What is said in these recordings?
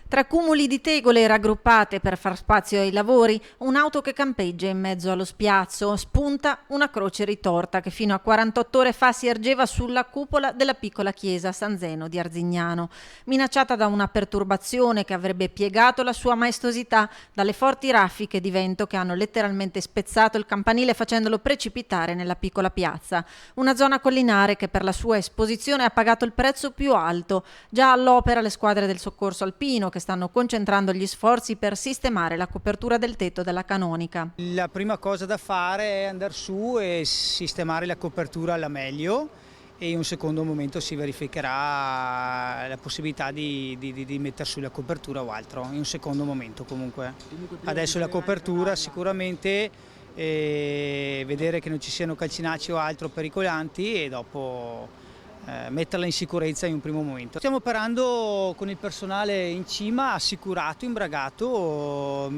Tra cumuli di tegole raggruppate per far spazio ai lavori, un'auto che campeggia in mezzo allo spiazzo, spunta una croce ritorta che fino a 48 ore fa si ergeva sulla cupola della piccola chiesa San Zeno di Arzignano. Minacciata da una perturbazione che avrebbe piegato la sua maestosità dalle forti raffiche di vento che hanno letteralmente spezzato il campanile facendolo precipitare nella piccola piazza. Una zona collinare che per la sua esposizione ha pagato il prezzo più alto. Già all'opera le squadre del soccorso alpino che stanno concentrando gli sforzi per sistemare la copertura del tetto della canonica. La prima cosa da fare è andare su e sistemare la copertura alla meglio e in un secondo momento si verificherà la possibilità di mettere su la copertura o altro, in un secondo momento comunque. Adesso la copertura sicuramente, vedere che non ci siano calcinacci o altro pericolanti e dopo metterla in sicurezza in un primo momento. Stiamo operando con il personale in cima, assicurato, imbragato,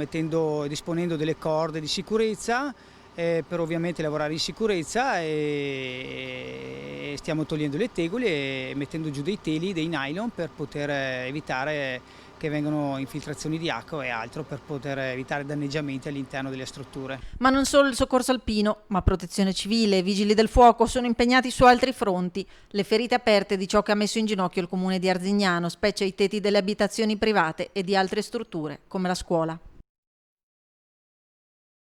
disponendo delle corde di sicurezza per ovviamente lavorare in sicurezza e stiamo togliendo le tegole e mettendo giù dei teli, dei nylon per poter evitare che vengano infiltrazioni di acqua e altro per poter evitare danneggiamenti all'interno delle strutture. Ma non solo il soccorso alpino, ma protezione civile e vigili del fuoco sono impegnati su altri fronti. Le ferite aperte di ciò che ha messo in ginocchio il comune di Arzignano, specie i tetti delle abitazioni private e di altre strutture, come la scuola.